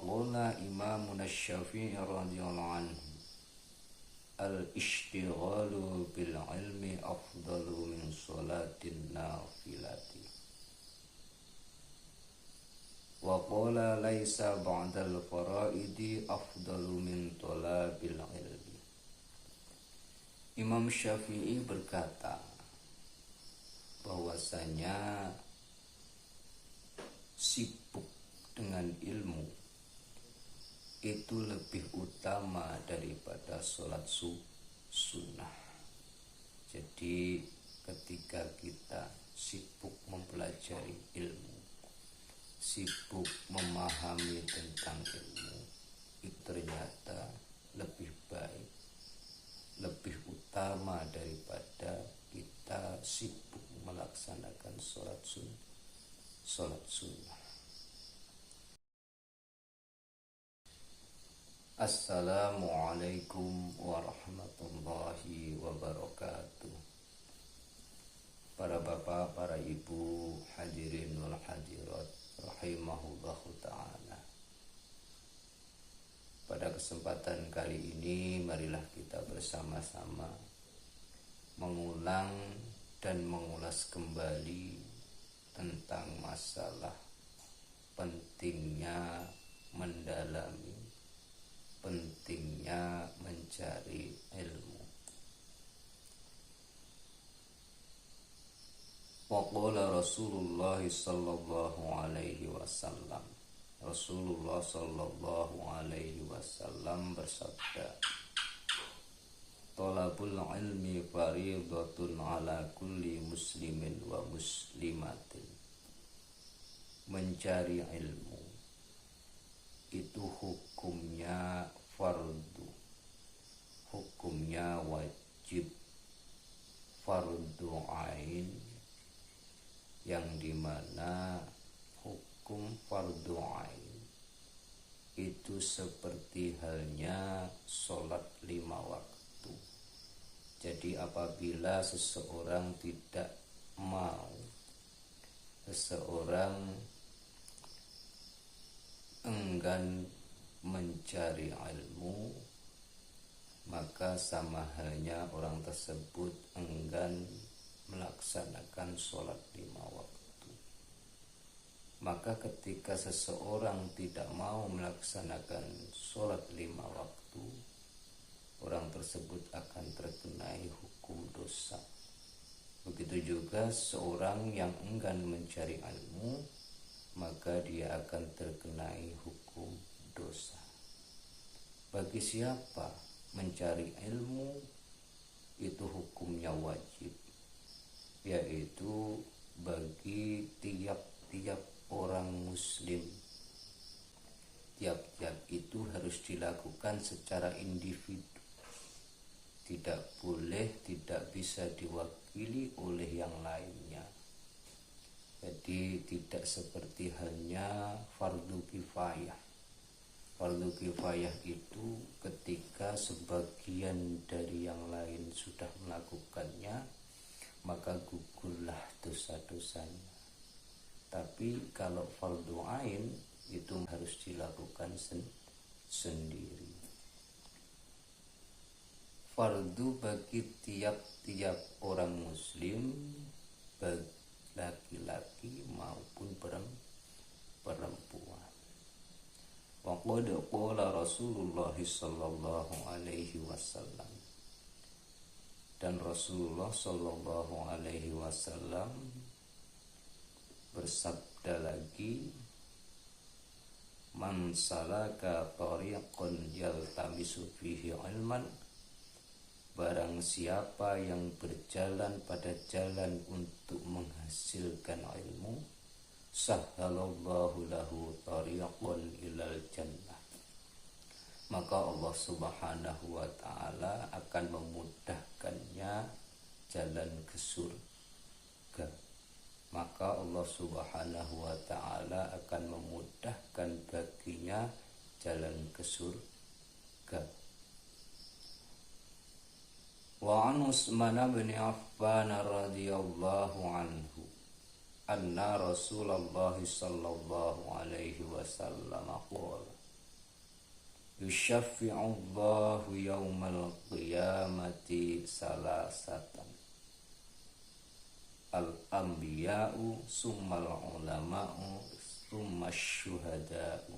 qala Imamuna Syafi'i radhiyallahu anhu al-ishtighalu bil ilmi afdalu min sholatin nafilati. Wa qala laisa ba'dal faraidi afdalu min talabil ilmi. Imam Syafi'i berkata bahwasanya sibuk dengan ilmu itu lebih utama daripada sholat sunnah. Jadi ketika kita sibuk mempelajari ilmu, sibuk memahami tentang ilmu, itu ternyata lebih baik, lebih utama daripada kita sibuk melaksanakan sholat sunnah. Assalamualaikum warahmatullahi wabarakatuh. Para bapak, para ibu, hadirin wal hadirat rahimahullahu ta'ala. Pada kesempatan kali ini marilah kita bersama-sama mengulang dan mengulas kembali tentang masalah pentingnya mendalami, pentingnya mencari ilmu. Waqala Rasulullah sallallahu alaihi wasallam. Rasulullah sallallahu alaihi wasallam bersabda, "Talabul ilmi fariidatun ala kulli muslimin wa muslimatin." Mencari ilmu itu hukumnya fardu, hukumnya wajib, fardu ain, yang dimana hukum fardu ain itu seperti halnya sholat 5 waktu. Jadi apabila seseorang tidak mau, seseorang enggan mencari ilmu, maka sama halnya orang tersebut enggan melaksanakan sholat 5 waktu. Maka ketika seseorang tidak mau melaksanakan sholat 5 waktu, orang tersebut akan terkenai hukum dosa. Begitu juga seorang yang enggan mencari ilmu, maka dia akan terkenai hukum dosa. Bagi siapa mencari ilmu itu hukumnya wajib, yaitu bagi tiap-tiap orang muslim. Tiap-tiap itu harus dilakukan secara individu, tidak boleh, tidak bisa diwakili oleh yang lainnya. Jadi tidak seperti halnya fardu kifayah. Fardu kifayah itu ketika sebagian dari yang lain sudah melakukannya, maka gugurlah dosa-dosanya. Tapi kalau fardu ain itu harus dilakukan sendiri. Fardu bagi tiap-tiap orang muslim, bagi laki-laki maupun perempuan. Wa qad qala Rasulullah sallallahu alaihi wasallam. Dan Rasulullah sallallahu alaihi wasallam bersabda lagi, "Man salaka tariqan yaltamisu fihi ilman." Barang siapa yang berjalan pada jalan untuk menghasilkan ilmu, sahhalallahu lahu tariqan ilal jannah. Maka Allah Subhanahu wa ta'ala akan memudahkannya jalan ke surga. Maka Allah Subhanahu wa ta'ala akan memudahkan baginya jalan ke surga. Wa an Utsman bin Affan radhiyallahu anhu anna Rasulullah sallallahu alaihi wasallam qala Yushaffi'ullahu yawmal qiyamati salasatan, al-anbiya'u summal ulama'u summa syuhada'u.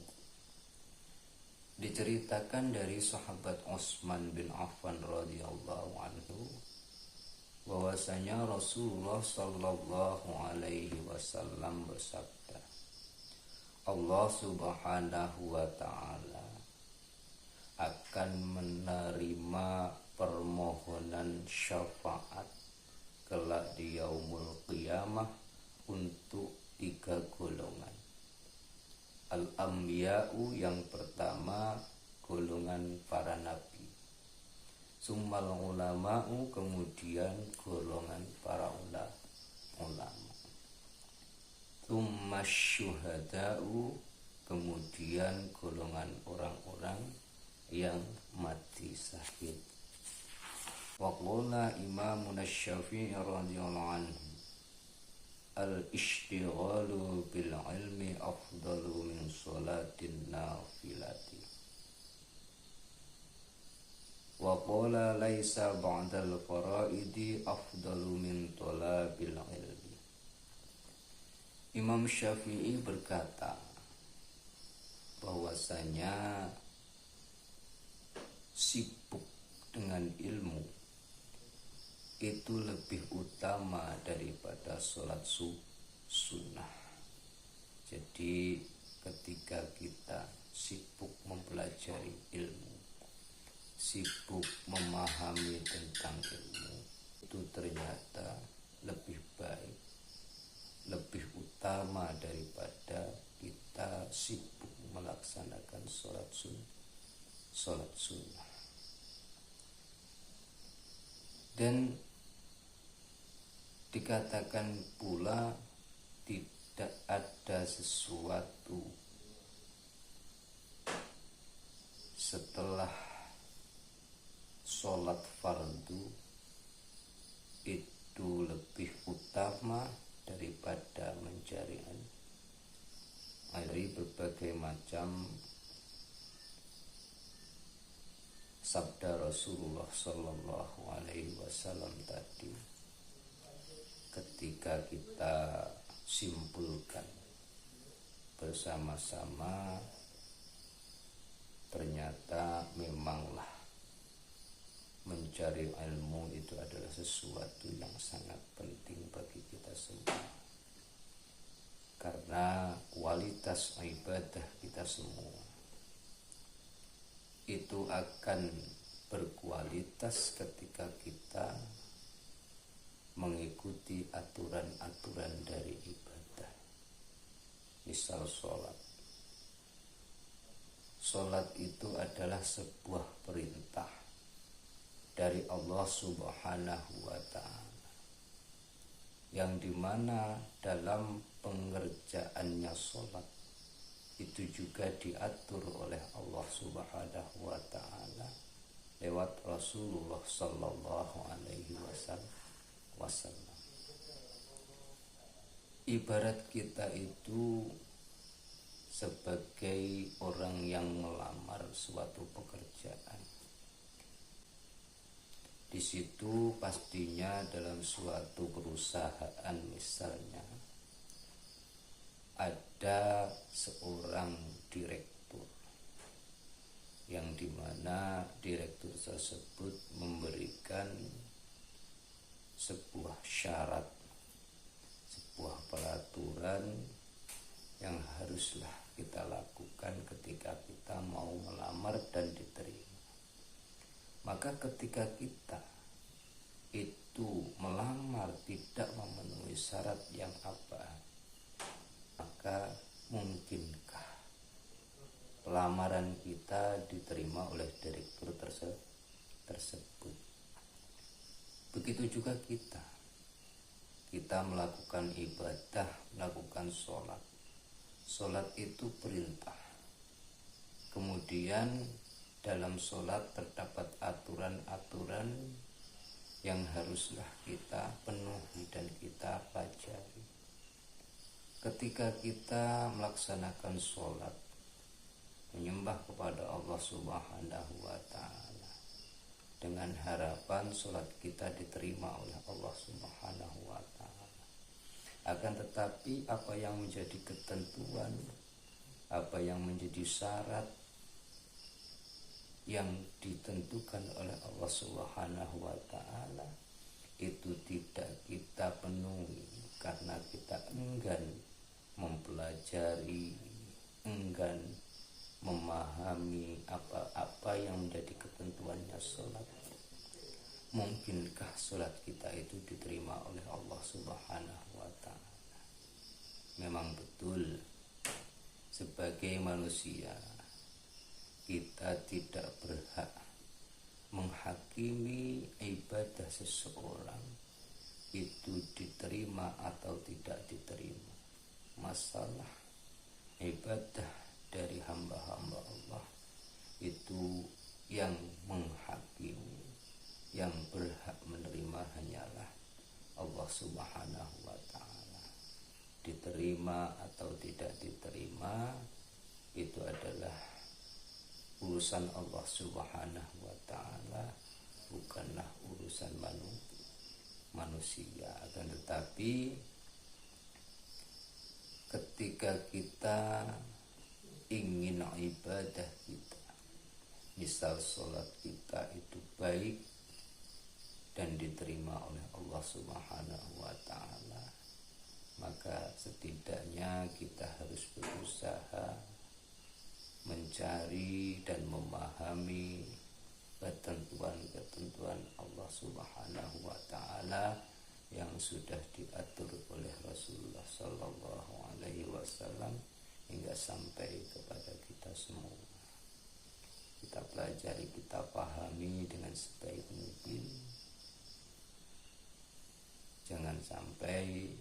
Diceritakan dari sahabat Utsman bin Affan radhiyallahu anhu bahwasanya Rasulullah sallallahu alaihi wasallam bersabda, Allah subhanahu wa ta'ala akan menerima permohonan syafaat kelak di yaumul qiyamah untuk 3 golongan. Al-anbiya'u yang pertama golongan para nabi, summal ulama'u kemudian golongan para ulama, summa syuhada'u kemudian golongan orang-orang yang mati syahid. Wa qala Imam Asy-Syafi'i radhiyallahu anhu, al-ishtighalu bil ilmi afdalu min sholatin nafilati. Wa qala laisa ba'dal faraidi afdalu min talabil ilmi. Imam Syafi'i berkata bahwasanya sibuk dengan ilmu itu lebih utama daripada sholat sunnah. Jadi ketika kita sibuk mempelajari ilmu, sibuk memahami tentang ilmu, itu ternyata lebih baik, lebih utama daripada kita sibuk melaksanakan sholat sunnah. Dan dikatakan pula tidak ada sesuatu setelah sholat fardu itu lebih utama daripada mencari ilmu. Dari berbagai macam sabda Rasulullah Sallallahu Alaihi Wasallam tadi, ketika kita simpulkan bersama-sama, ternyata memanglah mencari ilmu itu adalah sesuatu yang sangat penting bagi kita semua, karena kualitas ibadah kita semua itu akan berkualitas ketika kita mengikuti aturan-aturan dari ibadah. Misal sholat itu adalah sebuah perintah dari Allah Subhanahu wa ta'ala, yang dimana dalam pengerjaannya sholat itu juga diatur oleh Allah Subhanahu wa ta'ala lewat Rasulullah Sallallahu Alaihi Wasallam. Ibarat kita itu sebagai orang yang melamar suatu pekerjaan. Di situ pastinya dalam suatu perusahaan misalnya ada seorang direktur, yang dimana direktur tersebut memberikan sebuah syarat, sebuah peraturan yang haruslah kita lakukan ketika kita mau melamar dan diterima. Maka ketika kita itu melamar tidak memenuhi syarat yang apa, maka mungkinkah lamaran kita diterima oleh direktur tersebut? Begitu juga kita melakukan ibadah, melakukan sholat. Sholat itu perintah. Kemudian dalam sholat terdapat aturan-aturan yang haruslah kita penuhi dan kita pelajari. Ketika kita melaksanakan sholat, menyembah menyembah kepada Allah Subhanahu wa taala dengan harapan sholat kita diterima oleh Allah Subhanahu wa taala. Akan tetapi apa yang menjadi ketentuan, apa yang menjadi syarat yang ditentukan oleh Allah Subhanahu wa taala itu tidak kita penuhi karena kita enggan mempelajari, enggan memahami apa yang menjadi ketentuannya sholat. Mungkinkah sholat kita itu diterima oleh Allah Subhanahu wa ta'ala? Memang betul, sebagai manusia kita tidak berhak menghakimi ibadah seseorang itu diterima atau tidak diterima. Masalah ibadah dari hamba-hamba Allah itu yang menghakimi, yang berhak menerima hanyalah Allah Subhanahu wa ta'ala. Diterima atau tidak diterima itu adalah urusan Allah Subhanahu wa ta'ala, bukanlah urusan manusia. Akan tetapi ketika kita ingin ibadah kita, misal sholat kita itu baik dan diterima oleh Allah Subhanahu wa ta'ala, maka setidaknya kita harus berusaha mencari dan memahami ketentuan-ketentuan Allah Subhanahu wa ta'ala yang sudah diatur oleh Rasulullah Sallallahu Alaihi Wasallam hingga sampai kepada kita semua. Kita pelajari, kita pahami dengan sebaik mungkin. Jangan sampai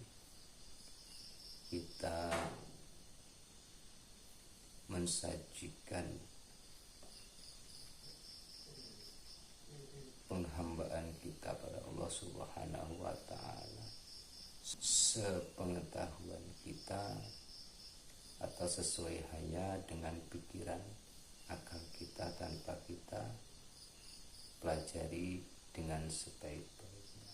kita mensajikan penghambaan kita pada Allah Subhanahu wa ta'ala sepengetahuan kita atau sesuai hanya dengan pikiran akal kita tanpa kita pelajari dengan sebaik-baiknya.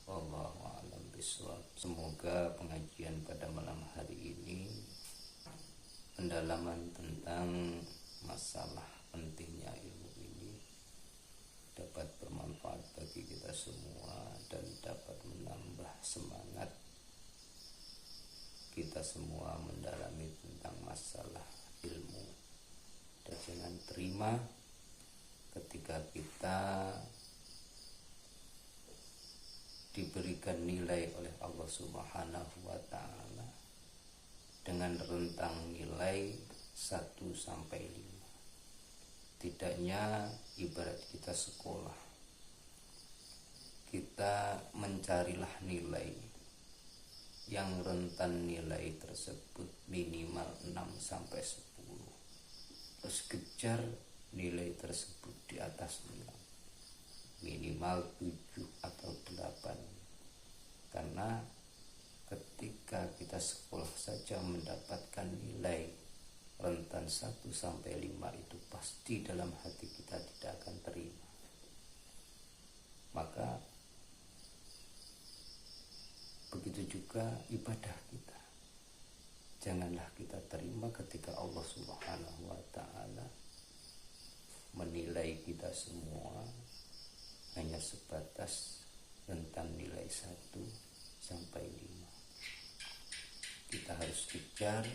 Wallahu a'lam bishawab. Semoga pengajian pada malam hari ini, pendalaman tentang masalah pentingnya ilmu ini dapat bermanfaat bagi kita semua dan dapat menambah semangat kita semua mendalami tentang masalah ilmu. Dan jangan terima ketika kita diberikan nilai oleh Allah Subhanahu wa ta'ala dengan rentang nilai 1 sampai 5. Tidaknya ibarat kita sekolah, kita mencarilah nilai yang rentan nilai tersebut minimal 6 sampai 10. Terus kejar nilai tersebut di atas 6, minimal 7 atau 8. Karena ketika kita sekolah saja mendapatkan nilai rentan 1 sampai 5 itu pasti dalam hati kita tidak akan terima. Maka begitu juga ibadah kita. Janganlah kita terima ketika Allah Subhanahu wa ta'ala menilai kita semua hanya sebatas rentan nilai 1 sampai 5. Kita harus kejar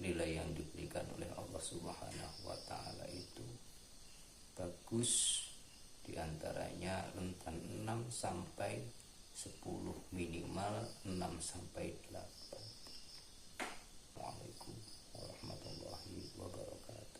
nilai yang diberikan oleh Allah Subhanahu wa ta'ala itu bagus, diantaranya rentan 6 sampai 10, minimal 6 sampai 8. Assalamualaikum warahmatullahi wabarakatuh.